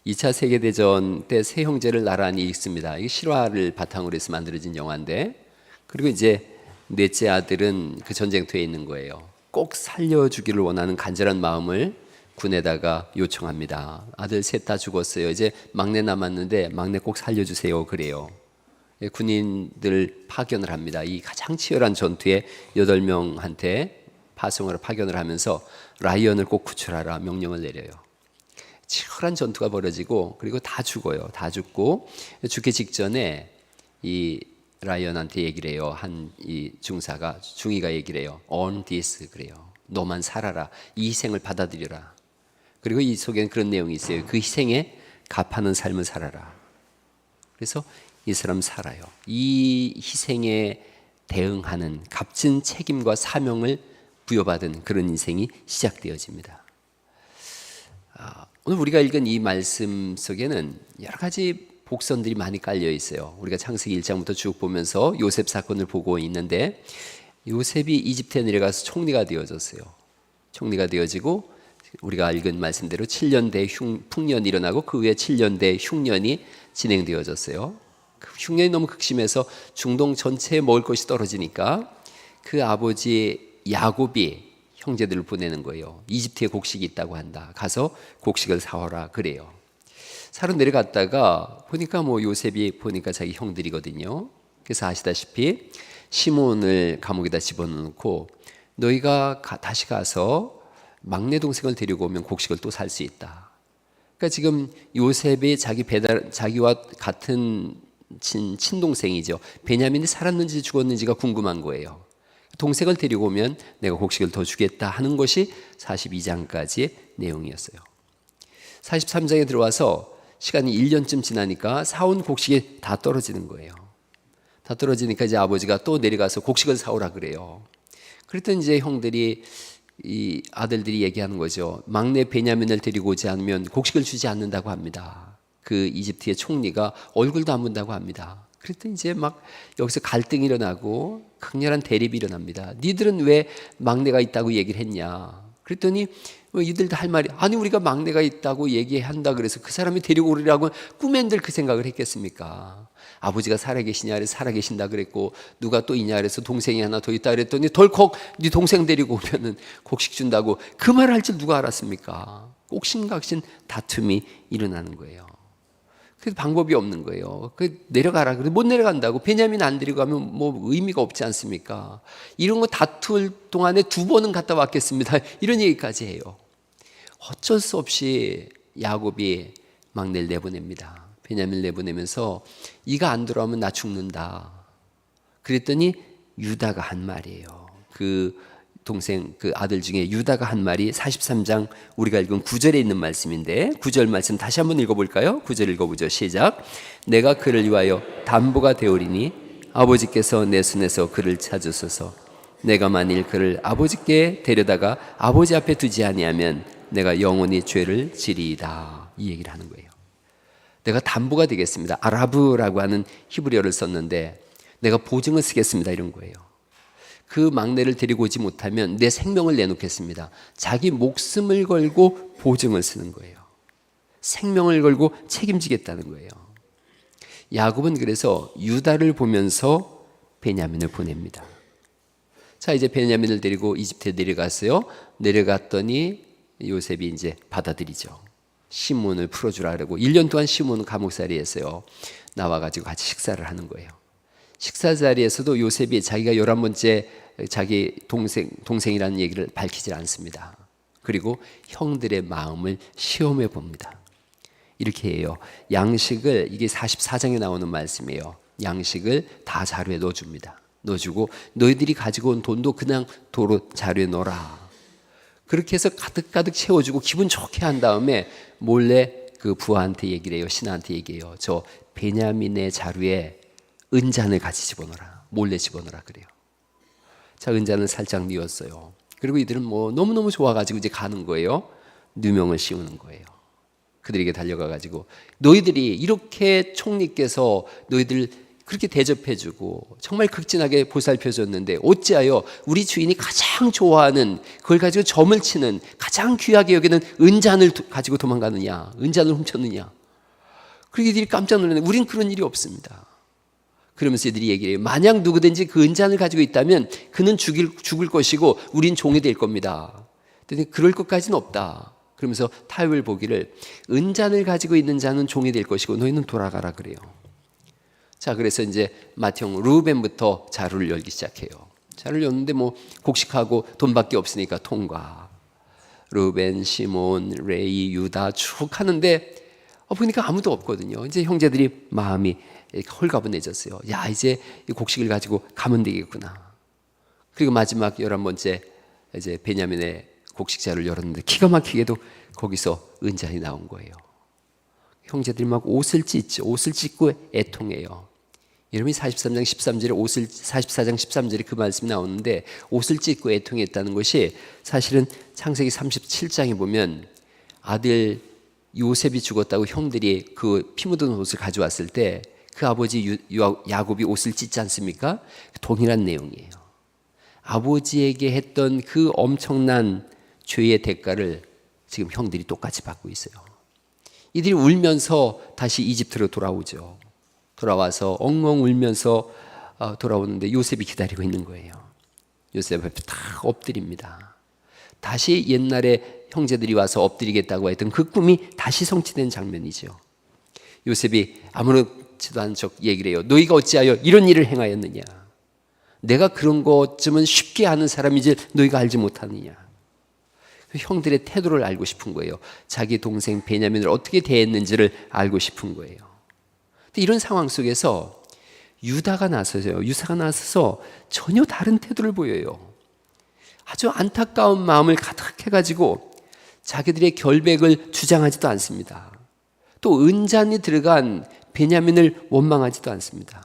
2차 세계대전 때 세 형제를 나란히 읽습니다. 이게 실화를 바탕으로 해서 만들어진 영화인데, 그리고 이제 넷째 아들은 그 전쟁터에 있는 거예요. 꼭 살려주기를 원하는 간절한 마음을 군에다가 요청합니다. 아들 셋 다 죽었어요. 이제 막내 남았는데 막내 꼭 살려주세요. 그래요. 군인들 파견을 합니다. 이 가장 치열한 전투에 8명한테 파송으로 파견을 하면서 라이언을 꼭 구출하라 명령을 내려요. 치열한 전투가 벌어지고, 그리고 다 죽어요. 다 죽고 죽기 직전에 이 라이언한테 얘기를 해요. 한 이 중이가 얘기를 해요. On this, 그래요. 너만 살아라. 이 희생을 받아들여라. 그리고 이 속에는 그런 내용이 있어요. 그 희생에 값하는 삶을 살아라. 그래서 이 사람 살아요. 이 희생에 대응하는 값진 책임과 사명을 부여받은 그런 인생이 시작되어집니다. 오늘 우리가 읽은 이 말씀 속에는 여러 가지 복선들이 많이 깔려 있어요. 우리가 창세기 1장부터 쭉 보면서 요셉 사건을 보고 있는데, 요셉이 이집트에 내려가서 총리가 되어졌어요. 총리가 되어지고 우리가 읽은 말씀대로 7년대 풍년이 일어나고 그 후에 7년대 흉년이 진행되어졌어요. 그 흉년이 너무 극심해서 중동 전체에 먹을 것이 떨어지니까 그 아버지 야곱이 형제들을 보내는 거예요. 이집트에 곡식이 있다고 한다. 가서 곡식을 사오라 그래요. 사러 내려갔다가 보니까 요셉이 보니까 자기 형들이거든요. 그래서 아시다시피 시몬을 감옥에다 집어넣고, 너희가 다시 가서 막내 동생을 데리고 오면 곡식을 또 살 수 있다. 그러니까 지금 요셉이 자기와 같은 친동생이죠. 베냐민이 살았는지 죽었는지가 궁금한 거예요. 동생을 데리고 오면 내가 곡식을 더 주겠다 하는 것이 42장까지의 내용이었어요. 43장에 들어와서 시간이 1년쯤 지나니까 사온 곡식이 다 떨어지는 거예요. 다 떨어지니까 이제 아버지가 또 내려가서 곡식을 사오라 그래요. 그랬더니 이제 형들이, 이 아들들이 얘기하는 거죠. 막내 베냐민을 데리고 오지 않으면 곡식을 주지 않는다고 합니다. 그 이집트의 총리가 얼굴도 안 본다고 합니다. 그랬더니 이제 막 여기서 갈등이 일어나고 강렬한 대립이 일어납니다. 니들은 왜 막내가 있다고 얘기를 했냐? 그랬더니 이들도 할 말이, 아니 우리가 막내가 있다고 얘기한다 그래서 그 사람이 데리고 오리라고 꿈엔들 그 생각을 했겠습니까? 아버지가 살아계시냐 그래서 살아계신다 그랬고, 누가 또 있냐 그래서 동생이 하나 더 있다 그랬더니 덜컥 네 동생 데리고 오면은 곡식 준다고, 그 말을 할 줄 누가 알았습니까? 옥신각신 다툼이 일어나는 거예요. 그래서 방법이 없는 거예요. 내려가라. 그래서 못 내려간다고. 베냐민 안 데리고 가면 의미가 없지 않습니까? 이런 거 다툴 동안에 2번은 갔다 왔겠습니다. 이런 얘기까지 해요. 어쩔 수 없이 야곱이 막내를 내보냅니다. 베냐민을 내보내면서 이가 안 돌아오면 나 죽는다. 그랬더니 유다가 한 말이에요. 그 아들 중에 유다가 한 말이 43장 우리가 읽은 9절에 있는 말씀인데, 9절 말씀 다시 한번 읽어볼까요? 9절 읽어보죠. 시작. 내가 그를 위하여 담보가 되오리니 아버지께서 내 손에서 그를 찾으소서. 내가 만일 그를 아버지께 데려다가 아버지 앞에 두지 아니하면 내가 영원히 죄를 지리이다. 이 얘기를 하는 거예요. 내가 담보가 되겠습니다. 아라브라고 하는 히브리어를 썼는데 내가 보증을 쓰겠습니다. 이런 거예요. 그 막내를 데리고 오지 못하면 내 생명을 내놓겠습니다. 자기 목숨을 걸고 보증을 쓰는 거예요. 생명을 걸고 책임지겠다는 거예요. 야곱은 그래서 유다를 보면서 베냐민을 보냅니다. 자, 이제 베냐민을 데리고 이집트에 내려갔어요. 내려갔더니 요셉이 이제 받아들이죠. 시몬을 풀어주라 그러고 1년 동안 시몬은 감옥살이 했어요. 나와가지고 같이 식사를 하는 거예요. 식사 자리에서도 요셉이 자기가 11번째 자기 동생이라는 얘기를 밝히지 않습니다. 그리고 형들의 마음을 시험해 봅니다. 이렇게 해요. 양식을, 이게 44장에 나오는 말씀이에요. 양식을 다 자루에 넣어줍니다. 넣어주고 너희들이 가지고 온 돈도 그냥 도로 자루에 넣어라. 그렇게 해서 가득가득 채워주고 기분 좋게 한 다음에 몰래 그 부하한테 얘기를 해요. 신하한테 얘기해요. 저 베냐민의 자루에 은잔을 같이 집어넣어라. 몰래 집어넣어라 그래요. 자, 은잔을 살짝 뉘었어요. 그리고 이들은 너무너무 좋아가지고 이제 가는 거예요. 누명을 씌우는 거예요. 그들에게 달려가가지고 너희들이 이렇게 총리께서 너희들 그렇게 대접해주고 정말 극진하게 보살펴줬는데 어찌하여 우리 주인이 가장 좋아하는 그걸 가지고 점을 치는 가장 귀하게 여기는 은잔을 가지고 도망가느냐, 은잔을 훔쳤느냐. 그렇게 이들이 깜짝 놀랐는데 우린 그런 일이 없습니다. 그러면서 이들이 얘기해요. 만약 누구든지 그 은잔을 가지고 있다면 그는 죽을 것이고 우린 종이 될 겁니다. 근데 그럴 것까지는 없다. 그러면서 타협을 보기를 은잔을 가지고 있는 자는 종이 될 것이고 너희는 돌아가라 그래요. 자, 그래서 이제 맏형 루벤부터 자루를 열기 시작해요. 자루를 열는데 뭐 곡식하고 돈밖에 없으니까 통과. 루벤, 시몬, 레이, 유다 쭉 하는데 보니까 아무도 없거든요. 이제 형제들이 마음이 홀가분해졌어요. 야, 이제 이 곡식을 가지고 가면 되겠구나. 그리고 마지막 11번째 이제 베냐민의 곡식 자루를 열었는데 기가 막히게도 거기서 은잔이 나온 거예요. 형제들이 막 옷을 찢고 애통해요. 여러분이 43장 13절에 44장 13절에 그 말씀이 나오는데 옷을 찢고 애통했다는 것이 사실은 창세기 37장에 보면 아들 요셉이 죽었다고 형들이 그 피 묻은 옷을 가져왔을 때 그 아버지 야곱이 옷을 찢지 않습니까? 동일한 내용이에요. 아버지에게 했던 그 엄청난 죄의 대가를 지금 형들이 똑같이 받고 있어요. 이들이 울면서 다시 이집트로 돌아오죠. 돌아와서 엉엉 울면서 돌아오는데 요셉이 기다리고 있는 거예요. 요셉 앞에 다 엎드립니다. 다시 옛날에 형제들이 와서 엎드리겠다고 했던 그 꿈이 다시 성취된 장면이죠. 요셉이 아무렇지도 않은 척 얘기를 해요. 너희가 어찌하여 이런 일을 행하였느냐. 내가 그런 것쯤은 쉽게 아는 사람이지 너희가 알지 못하느냐. 형들의 태도를 알고 싶은 거예요. 자기 동생 베냐민을 어떻게 대했는지를 알고 싶은 거예요. 근데 이런 상황 속에서 유다가 나서서 전혀 다른 태도를 보여요. 아주 안타까운 마음을 가득해가지고 자기들의 결백을 주장하지도 않습니다. 또 은잔이 들어간 베냐민을 원망하지도 않습니다.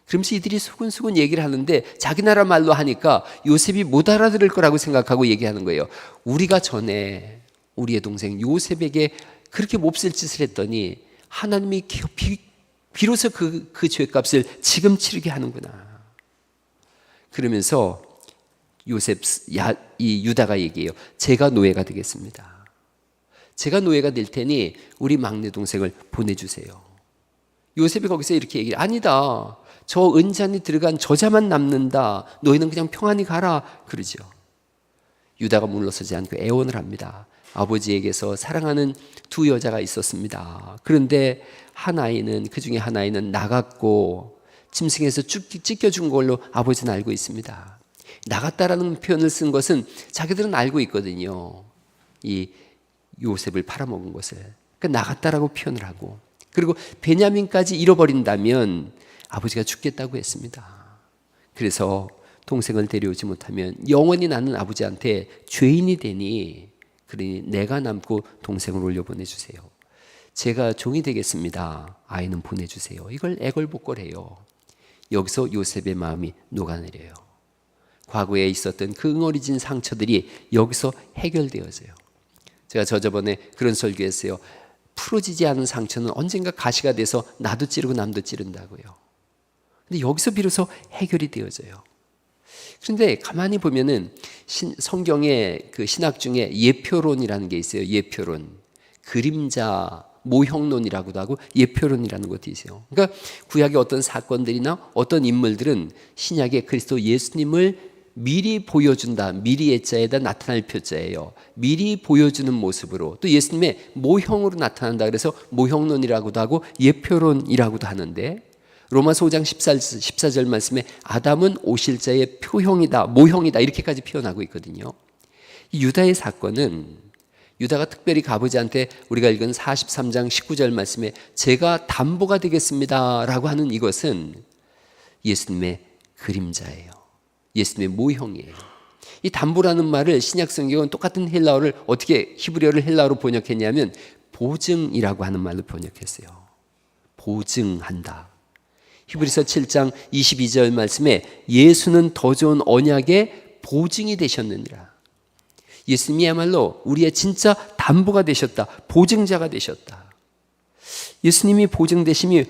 그러면서 이들이 수근수근 얘기를 하는데 자기 나라 말로 하니까 요셉이 못 알아들을 거라고 생각하고 얘기하는 거예요. 우리가 전에 우리의 동생 요셉에게 그렇게 몹쓸 짓을 했더니 하나님이 비로소 그 죄값을 지금 치르게 하는구나. 그러면서 이 유다가 얘기해요. 제가 노예가 되겠습니다. 제가 노예가 될 테니 우리 막내 동생을 보내주세요. 요셉이 거기서 이렇게 얘기해요. 아니다. 저 은잔이 들어간 저자만 남는다. 너희는 그냥 평안히 가라. 그러죠. 유다가 물러서지 않고 애원을 합니다. 아버지에게서 사랑하는 두 여자가 있었습니다. 그런데 그 중에 한 아이는 나갔고 짐승에서 찢겨준 걸로 아버지는 알고 있습니다. 나갔다라는 표현을 쓴 것은 자기들은 알고 있거든요. 이 요셉을 팔아먹은 것을. 그러니까 나갔다라고 표현을 하고, 그리고 베냐민까지 잃어버린다면 아버지가 죽겠다고 했습니다. 그래서 동생을 데려오지 못하면 영원히 나는 아버지한테 죄인이 되니, 그러니 내가 남고 동생을 올려보내주세요. 제가 종이 되겠습니다. 아이는 보내주세요. 이걸 애걸복걸해요. 여기서 요셉의 마음이 녹아내려요. 과거에 있었던 그 응어리진 상처들이 여기서 해결되어져요. 제가 저번에 그런 설교했어요. 풀어지지 않은 상처는 언젠가 가시가 돼서 나도 찌르고 남도 찌른다고요. 근데 여기서 비로소 해결이 되어져요. 그런데 가만히 보면은 성경의 그 신학 중에 예표론이라는 게 있어요. 예표론. 그림자 모형론이라고도 하고 예표론이라는 것도 있어요. 그러니까 구약의 어떤 사건들이나 어떤 인물들은 신약의 그리스도 예수님을 미리 보여준다. 미리 예자에다 나타날 표자예요. 미리 보여주는 모습으로, 또 예수님의 모형으로 나타난다. 그래서 모형론이라고도 하고 예표론이라고도 하는데, 로마서 5장 14절 말씀에 아담은 오실 자의 표형이다, 모형이다 이렇게까지 표현하고 있거든요. 이 유다의 사건은, 유다가 특별히 아버지한테 우리가 읽은 43장 19절 말씀에 제가 담보가 되겠습니다 라고 하는 이것은 예수님의 그림자예요. 예수님의 모형이에요. 이 담보라는 말을 신약 성경은 똑같은 헬라어를 어떻게 히브리어를 헬라어로 번역했냐면 보증이라고 하는 말로 번역했어요. 보증한다. 히브리서 7장 22절 말씀에 예수는 더 좋은 언약의 보증이 되셨느니라. 예수님이야말로 우리의 진짜 담보가 되셨다. 보증자가 되셨다. 예수님이 보증되심이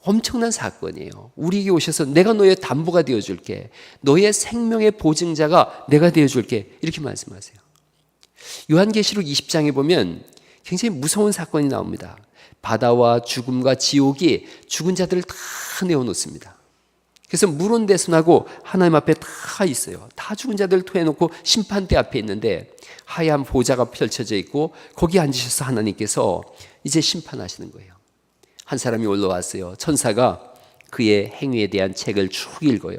엄청난 사건이에요. 우리에게 오셔서 내가 너의 담보가 되어줄게. 너의 생명의 보증자가 내가 되어줄게. 이렇게 말씀하세요. 요한계시록 20장에 보면 굉장히 무서운 사건이 나옵니다. 바다와 죽음과 지옥이 죽은 자들을 다 내어놓습니다. 그래서 물은 대순하고 하나님 앞에 다 있어요. 다 죽은 자들을 토해놓고 심판대 앞에 있는데 하얀 보좌가 펼쳐져 있고 거기 앉으셔서 하나님께서 이제 심판하시는 거예요. 한 사람이 올라왔어요. 천사가 그의 행위에 대한 책을 쭉 읽어요.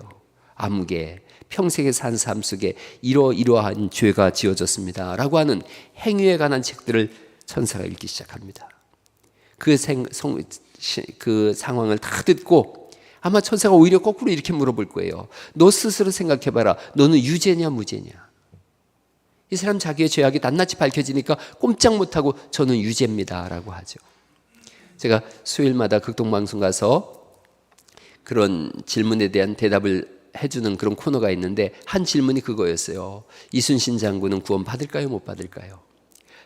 아무개 평생에 산 삶 속에 이러이러한 죄가 지어졌습니다 라고 하는 행위에 관한 책들을 천사가 읽기 시작합니다. 그 상황을 다 듣고 아마 천사가 오히려 거꾸로 이렇게 물어볼 거예요. 너 스스로 생각해봐라. 너는 유죄냐 무죄냐? 이 사람 자기의 죄악이 낱낱이 밝혀지니까 꼼짝 못하고 저는 유죄입니다 라고 하죠. 제가 수요일마다 극동방송 가서 그런 질문에 대한 대답을 해주는 그런 코너가 있는데 한 질문이 그거였어요. 이순신 장군은 구원 받을까요 못 받을까요?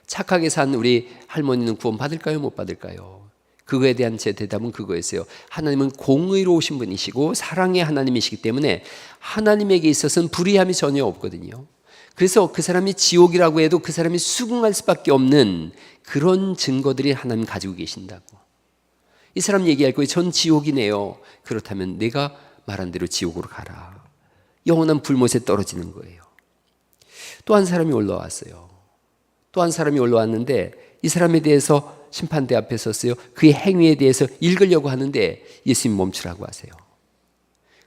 착하게 산 우리 할머니는 구원 받을까요 못 받을까요? 그거에 대한 제 대답은 그거였어요. 하나님은 공의로우신 분이시고 사랑의 하나님이시기 때문에 하나님에게 있어서는 불의함이 전혀 없거든요. 그래서 그 사람이 지옥이라고 해도 그 사람이 수긍할 수밖에 없는 그런 증거들이 하나님 가지고 계신다고. 이 사람 얘기할 거예요. 전 지옥이네요. 그렇다면 내가 말한 대로 지옥으로 가라. 영원한 불못에 떨어지는 거예요. 또 한 사람이 올라왔어요. 또 한 사람이 올라왔는데 이 사람에 대해서 심판대 앞에 섰어요. 그의 행위에 대해서 읽으려고 하는데 예수님 멈추라고 하세요.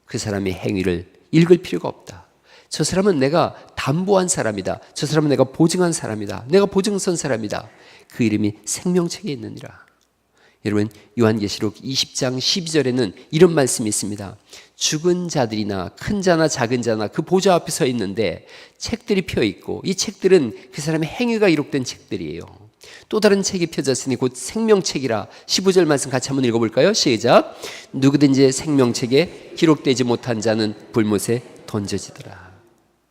그 사람의 행위를 읽을 필요가 없다. 저 사람은 내가 담보한 사람이다. 저 사람은 내가 보증한 사람이다. 내가 보증선 사람이다. 그 이름이 생명책에 있느니라. 여러분 요한계시록 20장 12절에는 이런 말씀이 있습니다. 죽은 자들이나 큰 자나 작은 자나 그 보좌 앞에 서 있는데 책들이 펴 있고 이 책들은 그 사람의 행위가 기록된 책들이에요. 또 다른 책이 펴졌으니 곧 생명책이라. 15절 말씀 같이 한번 읽어볼까요? 시작. 누구든지 생명책에 기록되지 못한 자는 불못에 던져지더라.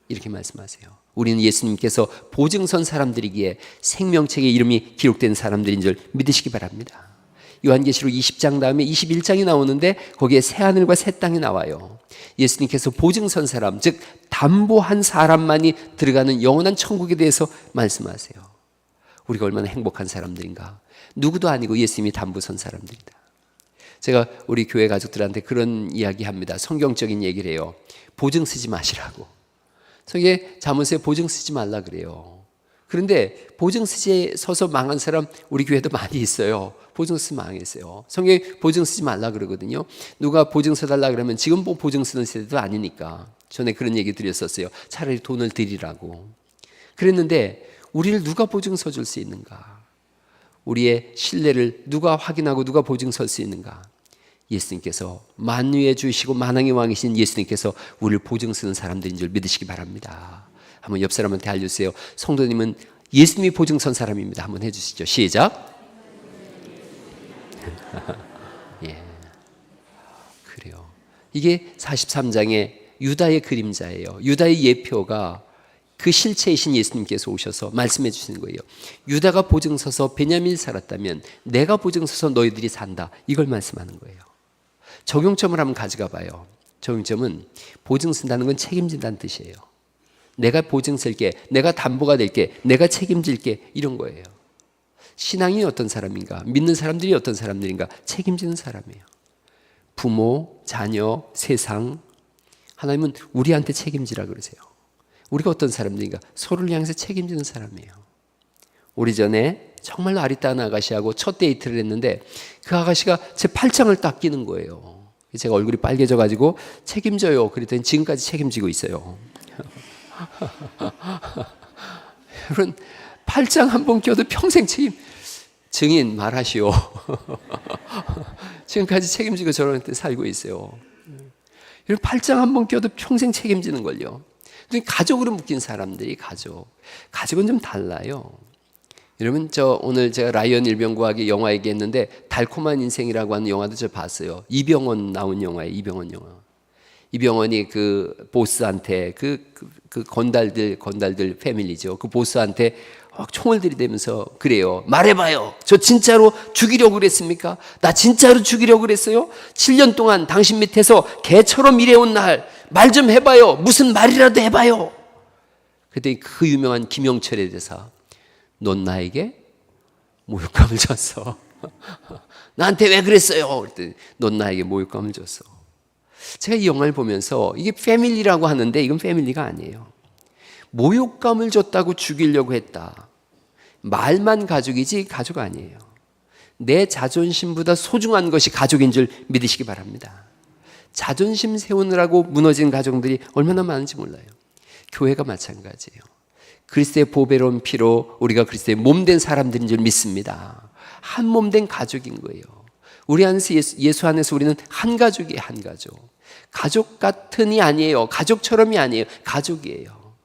이렇게 말씀하세요. 우리는 예수님께서 보증선 사람들이기에 생명책에 이름이 기록된 사람들인 줄 믿으시기 바랍니다. 요한계시록 20장 다음에 21장이 나오는데 거기에 새하늘과 새 땅이 나와요. 예수님께서 보증선 사람, 즉 담보한 사람만이 들어가는 영원한 천국에 대해서 말씀하세요. 우리가 얼마나 행복한 사람들인가. 누구도 아니고 예수님이 담보선 사람들이다. 제가 우리 교회 가족들한테 그런 이야기 합니다. 성경적인 얘기를 해요. 보증 쓰지 마시라고. 성경에 자문서에 보증 쓰지 말라 그래요. 그런데 보증 쓰지 서서 망한 사람 우리 교회도 많이 있어요. 보증 쓰면 망했어요. 성경에 보증 쓰지 말라 그러거든요. 누가 보증 써달라 그러면 지금 보증 쓰는 세대도 아니니까. 전에 그런 얘기 드렸었어요. 차라리 돈을 드리라고. 그랬는데 우리를 누가 보증 서줄 수 있는가? 우리의 신뢰를 누가 확인하고 누가 보증 설 수 있는가? 예수님께서 만유의 주시고 만왕의 왕이신 예수님께서 우리를 보증 쓰는 사람들인 줄 믿으시기 바랍니다. 한번 옆 사람한테 알려주세요. 성도님은 예수님이 보증 선 사람입니다. 한번 해주시죠. 시작. 예, 그래요. 이게 43장의 유다의 그림자예요. 유다의 예표가 그 실체이신 예수님께서 오셔서 말씀해 주시는 거예요. 유다가 보증 서서 베냐민이 살았다면 내가 보증 서서 너희들이 산다. 이걸 말씀하는 거예요. 적용점을 한번 가져가 봐요. 적용점은 보증 쓴다는 건 책임진다는 뜻이에요. 내가 보증 쓸게, 내가 담보가 될게, 내가 책임질게, 이런 거예요. 신앙이 어떤 사람인가? 믿는 사람들이 어떤 사람들인가? 책임지는 사람이에요. 부모, 자녀, 세상. 하나님은 우리한테 책임지라 그러세요. 우리가 어떤 사람들인가? 서로를 향해서 책임지는 사람이에요. 오래전에 정말로 아리따운 아가씨하고 첫 데이트를 했는데 그 아가씨가 제 팔짱을 딱 끼는 거예요. 제가 얼굴이 빨개져가지고 책임져요. 그랬더니 지금까지 책임지고 있어요. 여러분, 팔짱 한 번 껴도 평생 책임. 증인 말하시오. 지금까지 책임지고 저런 때 살고 있어요. 여러분, 팔짱 한 번 껴도 평생 책임지는 걸요. 가족으로 묶인 사람들이 가족은 좀 달라요. 여러분, 오늘 제가 라이언 일병구하기 영화 얘기했는데 달콤한 인생이라고 하는 영화도 저 봤어요. 이병헌 나온 영화예요. 이병헌 영화. 이병헌이 그 보스한테 그 건달들 패밀리죠. 그 보스한테 막 총을 들이대면서 그래요. 말해봐요. 저 진짜로 죽이려고 그랬습니까? 나 진짜로 죽이려고 그랬어요? 7년 동안 당신 밑에서 개처럼 일해온 날 말 좀 해봐요. 무슨 말이라도 해봐요. 그랬더니 그 유명한 김영철의 대사, 넌 나에게 모욕감을 줬어. 나한테 왜 그랬어요? 그랬더니 넌 나에게 모욕감을 줬어. 제가 이 영화를 보면서 이게 패밀리라고 하는데 이건 패밀리가 아니에요. 모욕감을 줬다고 죽이려고 했다. 말만 가족이지 가족 아니에요. 내 자존심보다 소중한 것이 가족인 줄 믿으시기 바랍니다. 자존심 세우느라고 무너진 가정들이 얼마나 많은지 몰라요. 교회가 마찬가지예요. 그리스도의 보배로운 피로 우리가 그리스도의 몸된 사람들인 줄 믿습니다. 한 몸된 가족인 거예요. 우리 안에서 예수 안에서 우리는 한 가족이에요. 한 가족. 가족 같은이 아니에요. 가족처럼이 아니에요. 가족이에요.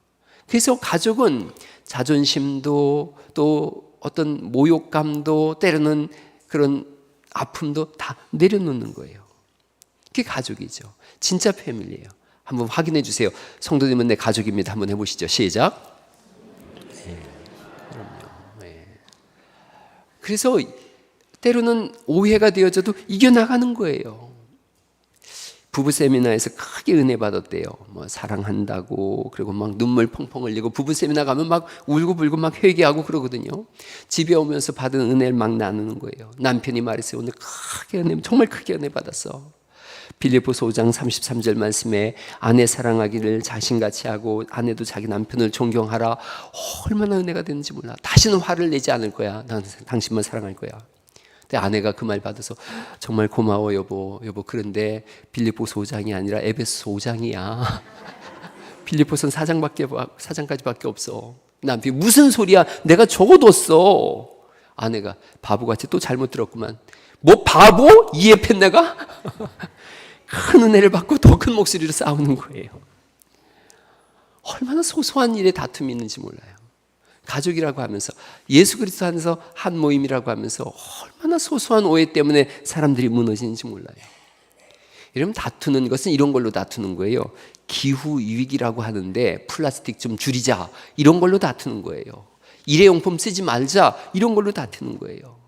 그래서 가족은 자존심도 또 어떤 모욕감도 때로는 그런 아픔도 다 내려놓는 거예요. 그게 가족이죠. 진짜 패밀리예요. 한번 확인해 주세요. 성도님은 내 가족입니다. 한번 해보시죠. 시작. 네, 그럼요. 네. 그래서 때로는 오해가 되어져도 이겨나가는 거예요. 부부 세미나에서 크게 은혜 받았대요. 뭐 사랑한다고 그리고 막 눈물 펑펑 흘리고 부부 세미나 가면 막 울고불고 막 회개하고 그러거든요. 집에 오면서 받은 은혜를 막 나누는 거예요. 남편이 말했어요. 오늘 크게 은혜, 정말 크게 은혜 받았어. 빌립보서 5장 33절 말씀에 아내 사랑하기를 자신같이 하고 아내도 자기 남편을 존경하라. 얼마나 은혜가 되는지 몰라. 다시는 화를 내지 않을 거야. 난 당신만 사랑할 거야. 근데 아내가 그 말 받아서 정말 고마워 여보. 그런데 빌립보서 5장이 아니라 에베소 5장이야. 빌립보서는 4장까지밖에 없어. 남편이 무슨 소리야? 내가 적어뒀어. 아내가 바보같이 또 잘못 들었구만. 뭐 바보? 이해했 내가? 큰 은혜를 받고 더 큰 목소리로 싸우는 거예요. 얼마나 소소한 일에 다툼이 있는지 몰라요. 가족이라고 하면서 예수 그리스도 안에서 한 모임이라고 하면서 얼마나 소소한 오해 때문에 사람들이 무너지는지 몰라요. 여러분 다투는 것은 이런 걸로 다투는 거예요. 기후 위기라고 하는데 플라스틱 좀 줄이자 이런 걸로 다투는 거예요. 일회용품 쓰지 말자 이런 걸로 다투는 거예요.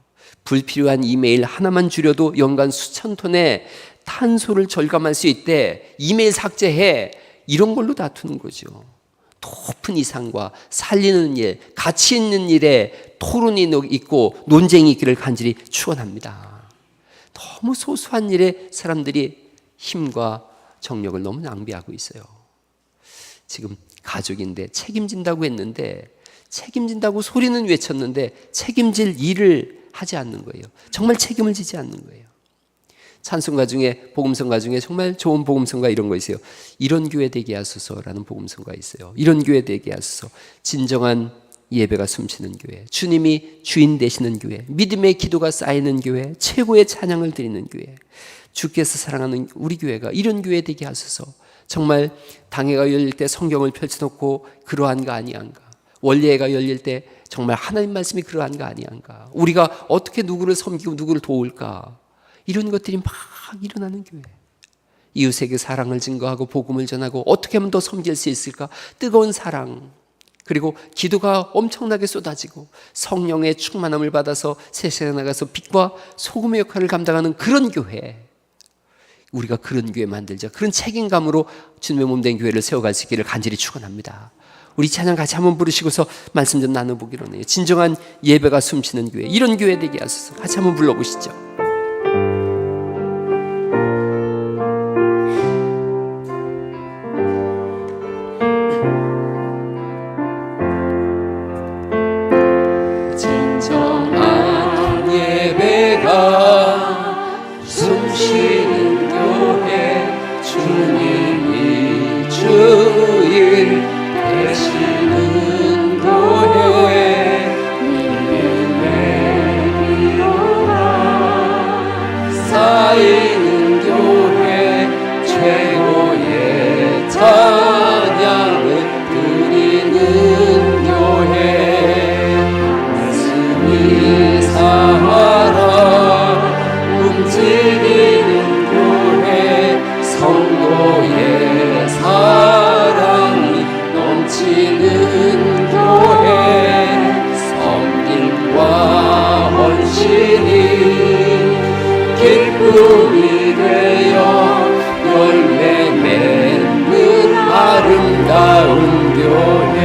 불필요한 이메일 하나만 줄여도 연간 수천 톤의 탄소를 절감할 수 있대. 이메일 삭제해. 이런 걸로 다투는 거죠. 높은 이상과 살리는 일, 가치 있는 일에 토론이 있고 논쟁이 있기를 간절히 축원합니다. 너무 소소한 일에 사람들이 힘과 정력을 너무 낭비하고 있어요. 지금 가족인데 책임진다고 했는데 책임진다고 소리는 외쳤는데 책임질 일을 하지 않는 거예요. 정말 책임을 지지 않는 거예요. 찬송가 중에 복음성가 중에 정말 좋은 복음성가 이런 거 있어요. 이런 교회 되게 하소서라는 복음성가 있어요. 이런 교회 되게 하소서. 진정한 예배가 숨쉬는 교회, 주님이 주인 되시는 교회, 믿음의 기도가 쌓이는 교회, 최고의 찬양을 드리는 교회, 주께서 사랑하는 우리 교회가 이런 교회 되게 하소서. 정말 당회가 열릴 때 성경을 펼쳐놓고 그러한가 아니한가, 원례회가 열릴 때 정말 하나님 말씀이 그러한가 아니한가, 우리가 어떻게 누구를 섬기고 누구를 도울까, 이런 것들이 막 일어나는 교회. 이웃에게 사랑을 증거하고 복음을 전하고 어떻게 하면 더 섬길 수 있을까, 뜨거운 사랑, 그리고 기도가 엄청나게 쏟아지고 성령의 충만함을 받아서 세상에 나가서 빛과 소금의 역할을 감당하는 그런 교회. 우리가 그런 교회 만들자. 그런 책임감으로 주님의 몸된 교회를 세워갈 수 있기를 간절히 축원합니다. 우리 찬양 같이 한번 부르시고서 말씀 좀 나눠보기로 해요. 진정한 예배가 숨쉬는 교회, 이런 교회 되게 하소서. 같이 한번 불러보시죠. 숨쉬는 교회, 주님이 주인 되시는 교회, 믿음의 기도가 쌓이는 교회, 최고의 찬양을 드리는 교회, 말씀이 살아 움직이는 교회, 성도의 사랑이 넘치는 교회, 기둥이 되어 열매 맺는 아름다운 교회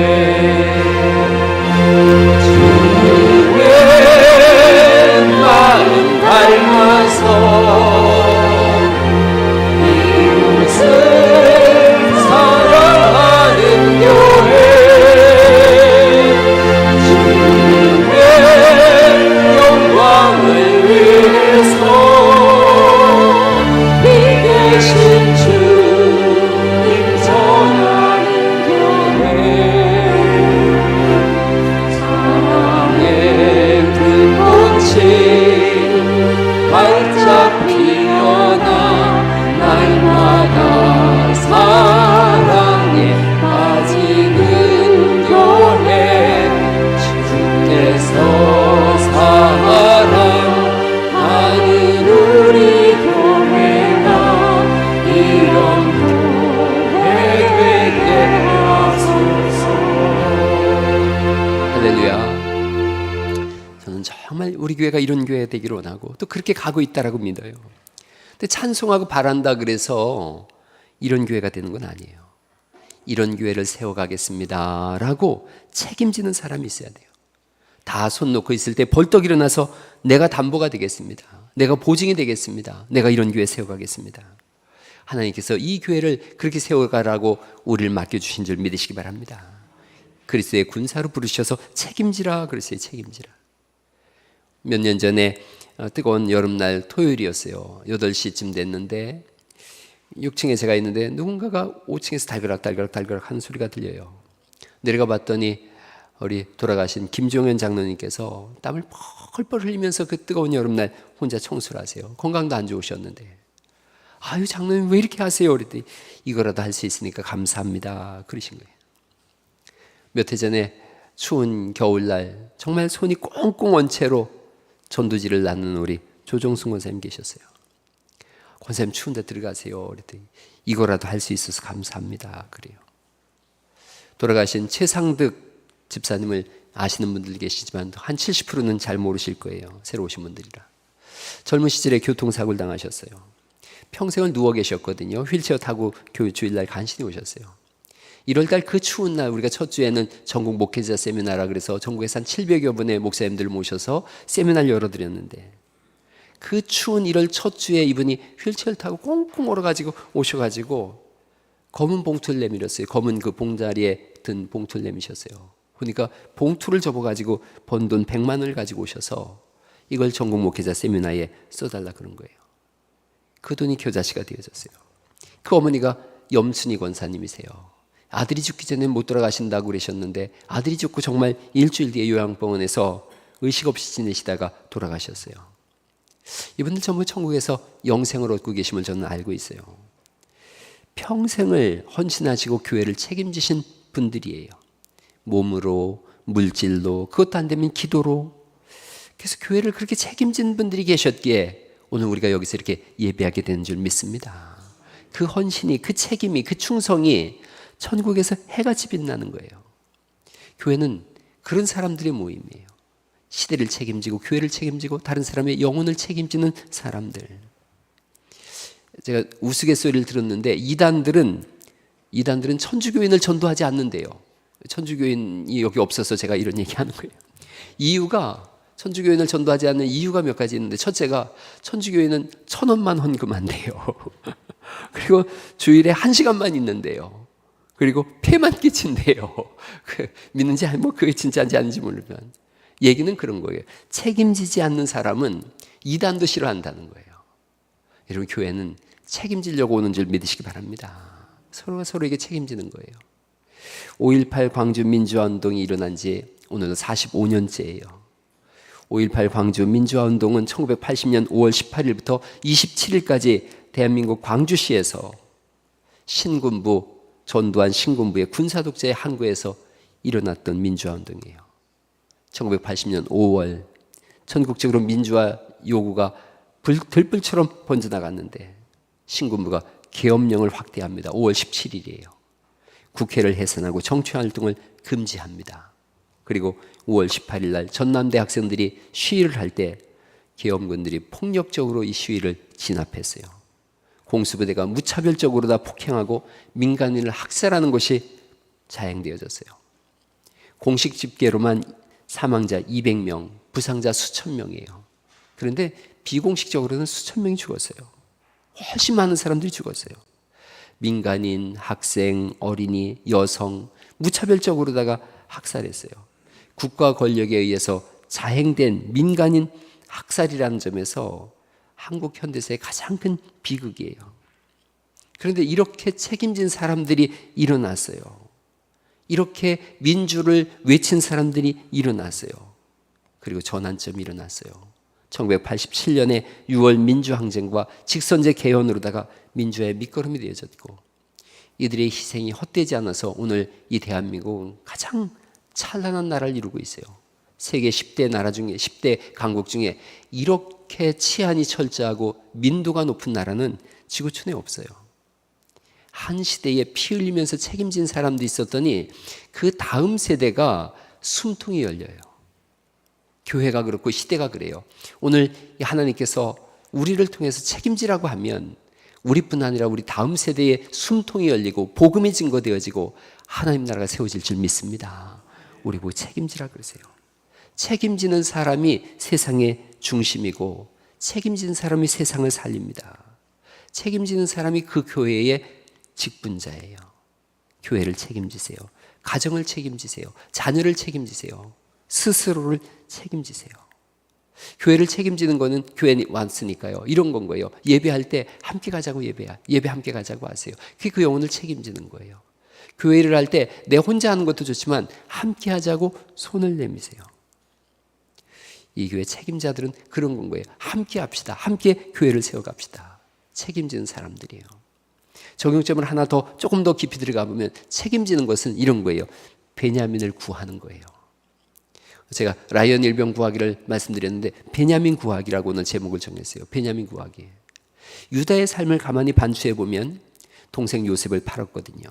주의 마음 닮아서 이웃을 사랑하는 교회 주의 영광을 위해서 이 대신 주님 전하는 교회 사랑의 불꽃이 활짝 피어나 날마다 사랑에 빠지는 교회 주께서 사랑하는 우리 교회가 이런 교회 되게 하소서. 할렐루야. 저는 정말 우리 교회가 이런 교회 되기를 원하고 또 그렇게 가고 있다라고 믿어요. 근데 찬송하고 바란다 그래서 이런 교회가 되는 건 아니에요. 이런 교회를 세워가겠습니다 라고 책임지는 사람이 있어야 돼요. 다 손 놓고 있을 때 벌떡 일어나서 내가 담보가 되겠습니다. 내가 보증이 되겠습니다. 내가 이런 교회 세워가겠습니다. 하나님께서 이 교회를 그렇게 세워가라고 우리를 맡겨주신 줄 믿으시기 바랍니다. 그리스도의 군사로 부르셔서 책임지라 그랬어요. 책임지라. 몇 년 전에 뜨거운 여름날 토요일이었어요. 8시쯤 됐는데 6층에 제가 있는데 누군가가 5층에서 달그락 하는 소리가 들려요. 내려가 봤더니 우리 돌아가신 김종현 장로님께서 땀을 펄펄 흘리면서 그 뜨거운 여름날 혼자 청소를 하세요. 건강도 안 좋으셨는데 아유 장로님 왜 이렇게 하세요? 그랬더니 이거라도 할 수 있으니까 감사합니다 그러신 거예요. 몇 해 전에 추운 겨울날 정말 손이 꽁꽁 언 채로 전두지를 낳는 우리 조정순 권사님 계셨어요. 권사님 추운데 들어가세요. 그랬더니 이거라도 할 수 있어서 감사합니다. 그래요. 돌아가신 최상득 집사님을 아시는 분들 계시지만 한 70%는 잘 모르실 거예요. 새로 오신 분들이라. 젊은 시절에 교통사고를 당하셨어요. 평생을 누워 계셨거든요. 휠체어 타고 교회 주일날 간신히 오셨어요. 1월달 그 추운 날 우리가 첫 주에는 전국 목회자 세미나라 그래서 전국에서 한 700여 분의 목사님들을 모셔서 세미나를 열어드렸는데 그 추운 1월 첫 주에 이분이 휠체어를 타고 꽁꽁 얼어가지고 오셔가지고 검은 봉투를 내밀었어요. 검은 그 봉다리에 든 봉투를 내미셨어요. 그러니까 봉투를 접어가지고 번 돈 100만 원을 가지고 오셔서 이걸 전국 목회자 세미나에 써달라 그런 거예요. 그 돈이 교자씨가 되어졌어요. 그 어머니가 염순이 권사님이세요. 아들이 죽기 전에 못 돌아가신다고 그러셨는데 아들이 죽고 정말 일주일 뒤에 요양병원에서 의식 없이 지내시다가 돌아가셨어요. 이분들 전부 천국에서 영생을 얻고 계심을 저는 알고 있어요. 평생을 헌신하시고 교회를 책임지신 분들이에요. 몸으로, 물질로, 그것도 안 되면 기도로. 그래서 교회를 그렇게 책임진 분들이 계셨기에 오늘 우리가 여기서 이렇게 예배하게 되는 줄 믿습니다. 그 헌신이, 그 책임이, 그 충성이 천국에서 해같이 빛나는 거예요. 교회는 그런 사람들의 모임이에요. 시대를 책임지고 교회를 책임지고 다른 사람의 영혼을 책임지는 사람들. 제가 우스갯소리를 들었는데 이단들은 천주교인을 전도하지 않는데요. 천주교인이 여기 없어서 제가 이런 얘기하는 거예요. 이유가 천주교인을 전도하지 않는 이유가 몇 가지 있는데 첫째가 천주교인은 1,000원만 헌금한대요. 그리고 주일에 1시간만 있는데요. 그리고 폐만 끼친대요. 믿는지 뭐 그게 진짜인지 아닌지 모르지만 얘기는 그런 거예요. 책임지지 않는 사람은 이단도 싫어한다는 거예요. 여러분 교회는 책임지려고 오는 줄 믿으시기 바랍니다. 서로가 서로에게 책임지는 거예요. 5.18 광주 민주화운동이 일어난 지 오늘은 45년째예요. 5.18 광주 민주화운동은 1980년 5월 18일부터 27일까지 대한민국 광주시에서 신군부, 전두환 신군부의 군사독재의 항구에서 일어났던 민주화운동이에요. 1980년 5월 전국적으로 민주화 요구가 들불처럼 번져나갔는데 신군부가 계엄령을 확대합니다. 5월 17일이에요. 국회를 해산하고 정치활동을 금지합니다. 그리고 5월 18일 날 전남대 학생들이 시위를 할 때 계엄군들이 폭력적으로 이 시위를 진압했어요. 공수부대가 무차별적으로 다 폭행하고 민간인을 학살하는 것이 자행되어졌어요. 공식 집계로만 사망자 200명, 부상자 수천 명이에요. 그런데 비공식적으로는 수천 명이 죽었어요. 훨씬 많은 사람들이 죽었어요. 민간인, 학생, 어린이, 여성 무차별적으로다가 학살했어요. 국가 권력에 의해서 자행된 민간인 학살이라는 점에서 한국 현대사의 가장 큰 비극이에요. 그런데 이렇게 책임진 사람들이 일어났어요. 이렇게 민주를 외친 사람들이 일어났어요. 그리고 전환점이 일어났어요. 1987년에 6월 민주항쟁과 직선제 개헌으로다가 민주화의 밑거름이 되어졌고, 이들의 희생이 헛되지 않아서 오늘 이 대한민국은 가장 찬란한 나라를 이루고 있어요. 세계 10대 나라 중에 10대 강국 중에 이렇게 치안이 철저하고 민도가 높은 나라는 지구촌에 없어요. 한 시대에 피 흘리면서 책임진 사람도 있었더니 그 다음 세대가 숨통이 열려요. 교회가 그렇고 시대가 그래요. 오늘 하나님께서 우리를 통해서 책임지라고 하면 우리뿐 아니라 우리 다음 세대의 숨통이 열리고 복음이 증거되어지고 하나님 나라가 세워질 줄 믿습니다. 우리 보고 책임지라 그러세요. 책임지는 사람이 세상의 중심이고 책임지는 사람이 세상을 살립니다. 책임지는 사람이 그 교회의 직분자예요. 교회를 책임지세요. 가정을 책임지세요. 자녀를 책임지세요. 스스로를 책임지세요. 교회를 책임지는 거는 교회에 왔으니까요. 이런 건 거예요. 예배할 때 함께 가자고 예배 함께 가자고 하세요. 그게 그 영혼을 책임지는 거예요. 교회를 할 때 내 혼자 하는 것도 좋지만 함께 하자고 손을 내미세요. 이 교회 책임자들은 그런 건 거예요. 함께 합시다. 함께 교회를 세워갑시다. 책임지는 사람들이에요. 적용점을 하나 더 조금 더 깊이 들어가 보면 책임지는 것은 이런 거예요. 베냐민을 구하는 거예요. 제가 라이언 일병 구하기를 말씀드렸는데 베냐민 구하기라고 오늘 제목을 정했어요. 베냐민 구하기. 유다의 삶을 가만히 반추해 보면 동생 요셉을 팔았거든요.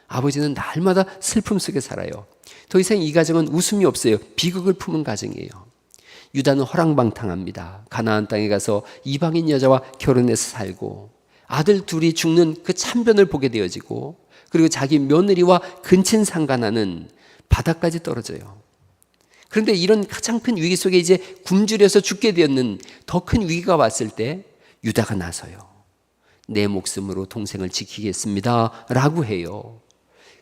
아버지는 날마다 슬픔 속에 살아요. 더 이상 이 가정은 웃음이 없어요. 비극을 품은 가정이에요. 유다는 허랑방탕합니다. 가나안 땅에 가서 이방인 여자와 결혼해서 살고 아들 둘이 죽는 그 참변을 보게 되어지고, 그리고 자기 며느리와 근친 상간하는 바닥까지 떨어져요. 그런데 이런 가장 큰 위기 속에 이제 굶주려서 죽게 되었는 더 큰 위기가 왔을 때 유다가 나서요. 내 목숨으로 동생을 지키겠습니다 라고 해요.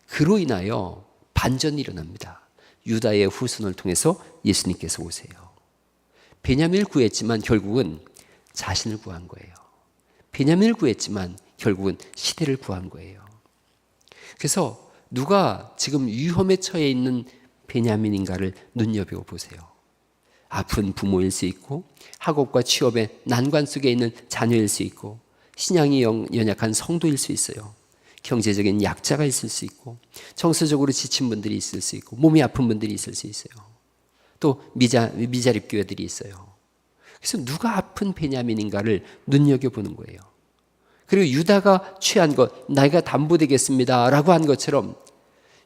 그로 인하여 반전이 일어납니다. 유다의 후손을 통해서 예수님께서 오세요. 베냐민을 구했지만 결국은 자신을 구한 거예요. 베냐민을 구했지만 결국은 시대를 구한 거예요. 그래서 누가 지금 위험에 처해 있는 베냐민인가를 눈여겨보세요. 아픈 부모일 수 있고, 학업과 취업의 난관 속에 있는 자녀일 수 있고, 신앙이 연약한 성도일 수 있어요. 경제적인 약자가 있을 수 있고, 정서적으로 지친 분들이 있을 수 있고, 몸이 아픈 분들이 있을 수 있어요. 또 미자립 교회들이 있어요. 그래서 누가 아픈 베냐민인가를 눈여겨보는 거예요. 그리고 유다가 취한 것, 나이가 담보되겠습니다 라고 한 것처럼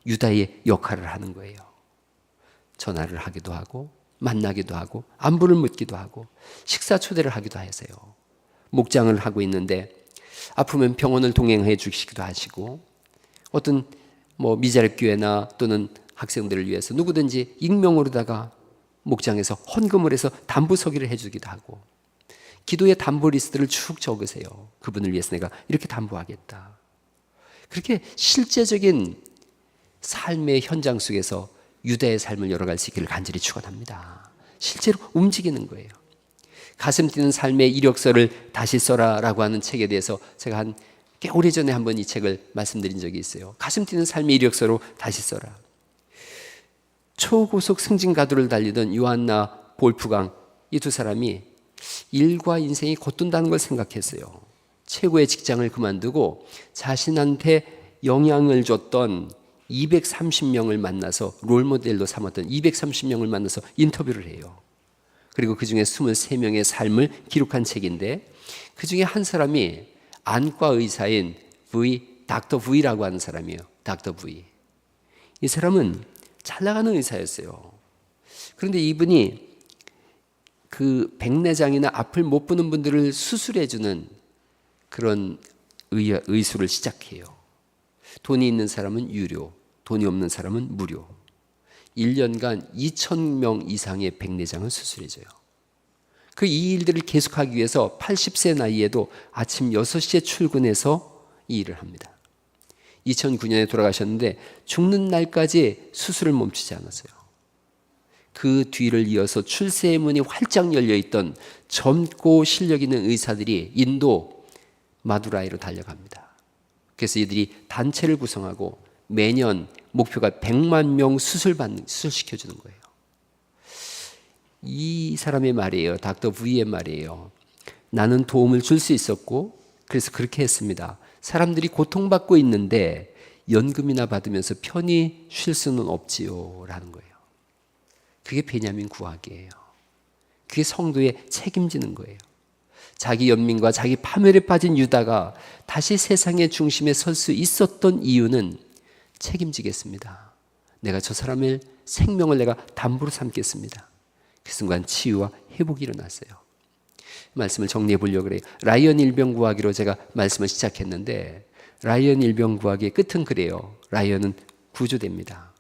유다의 역할을 하는 거예요. 전화를 하기도 하고 만나기도 하고 안부를 묻기도 하고 식사 초대를 하기도 하세요. 목장을 하고 있는데 아프면 병원을 동행해 주시기도 하시고, 어떤 미자립 교회나 또는 학생들을 위해서 누구든지 익명으로다가 목장에서 헌금을 해서 담보 서기를 해주기도 하고, 기도의 담보 리스트를 쭉 적으세요. 그분을 위해서 내가 이렇게 담보하겠다. 그렇게 실제적인 삶의 현장 속에서 유다의 삶을 열어갈 수 있기를 간절히 축원합니다. 실제로 움직이는 거예요. 가슴 뛰는 삶의 이력서를 다시 써라라고 하는 책에 대해서 제가 꽤 오래전에 한번 이 책을 말씀드린 적이 있어요. 가슴 뛰는 삶의 이력서로 다시 써라. 초고속 승진가도를 달리던 요한나 볼프강, 이 두 사람이 일과 인생이 겉돈다는 걸 생각했어요. 최고의 직장을 그만두고 자신한테 영향을 줬던 230명을 만나서 롤모델로 삼았던 230명을 만나서 인터뷰를 해요. 그리고 그 중에 23명의 삶을 기록한 책인데, 그 중에 한 사람이 안과 의사인 닥터 V라고 하는 사람이에요. 닥터 V. 이 사람은 잘 나가는 의사였어요. 그런데 이분이 그 백내장이나 앞을 못 보는 분들을 수술해주는 그런 의술을 시작해요. 돈이 있는 사람은 유료, 돈이 없는 사람은 무료. 1년간 2,000명 이상의 백내장을 수술해줘요. 그 이 일들을 계속하기 위해서 80세 나이에도 아침 6시에 출근해서 이 일을 합니다. 2009년에 돌아가셨는데 죽는 날까지 수술을 멈추지 않았어요. 그 뒤를 이어서 출세의 문이 활짝 열려있던 젊고 실력 있는 의사들이 인도 마두라이로 달려갑니다. 그래서 이들이 단체를 구성하고 매년 목표가 100만 명 수술시켜주는 거예요. 이 사람의 말이에요. 닥터 V의 말이에요. 나는 도움을 줄 수 있었고 그래서 그렇게 했습니다. 사람들이 고통받고 있는데 연금이나 받으면서 편히 쉴 수는 없지요 라는 거예요. 그게 베냐민 구학이에요. 그게 성도의 책임지는 거예요. 자기 연민과 자기 파멸에 빠진 유다가 다시 세상의 중심에 설 수 있었던 이유는 책임지겠습니다. 내가 저 사람의 생명을 내가 담보로 삼겠습니다. 그 순간 치유와 회복이 일어났어요. 말씀을 정리해 보려고 그래요. 라이언 일병구하기로 제가 말씀을 시작했는데 라이언 일병구하기의 끝은 그래요. 라이언은 구조됩니다.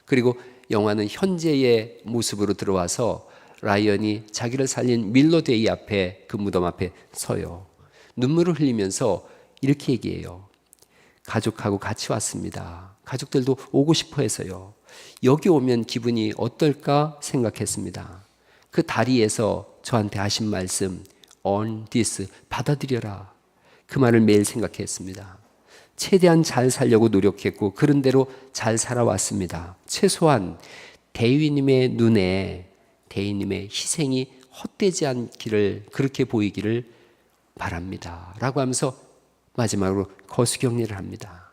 그리고 영화는 현재의 모습으로 들어와서 라이언이 자기를 살린 밀로데이 앞에 그 무덤 앞에 서요. 눈물을 흘리면서 이렇게 얘기해요. 가족하고 같이 왔습니다. 가족들도 오고 싶어 해서요. 여기 오면 기분이 어떨까 생각했습니다. 그 다리에서 저한테 하신 말씀 on this 받아들여라. 그 말을 매일 생각했습니다. 최대한 잘 살려고 노력했고 그런 대로 잘 살아왔습니다. 최소한 대위님의 눈에 대위님의 희생이 헛되지 않기를 그렇게 보이기를 바랍니다. 라고 하면서 마지막으로 거수격리를 합니다.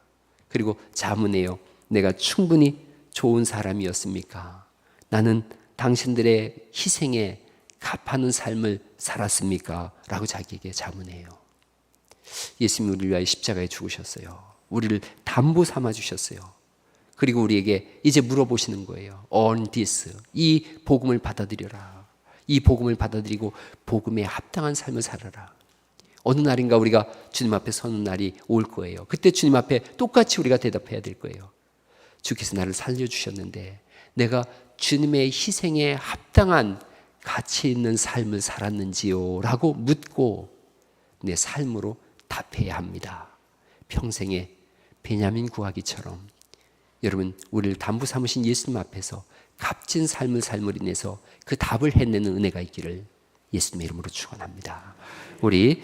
그리고 자문해요. 내가 충분히 좋은 사람이었습니까? 나는 당신들의 희생에 갚하는 삶을 살았습니까? 라고 자기에게 자문해요. 예수님이 우리를 위하여 십자가에 죽으셨어요. 우리를 담보 삼아 주셨어요. 그리고 우리에게 이제 물어보시는 거예요. On this, 이 복음을 받아들여라. 이 복음을 받아들이고 복음에 합당한 삶을 살아라. 어느 날인가 우리가 주님 앞에 서는 날이 올 거예요. 그때 주님 앞에 똑같이 우리가 대답해야 될 거예요. 주께서 나를 살려주셨는데 내가 주님의 희생에 합당한 가치 있는 삶을 살았는지요? 라고 묻고 내 삶으로 답해야 합니다. 평생에 베냐민 구하기처럼 여러분 우리를 담보 삼으신 예수님 앞에서 값진 삶을 삶으로 인해서 그 답을 해내는 은혜가 있기를 예수님의 이름으로 축원합니다. 우리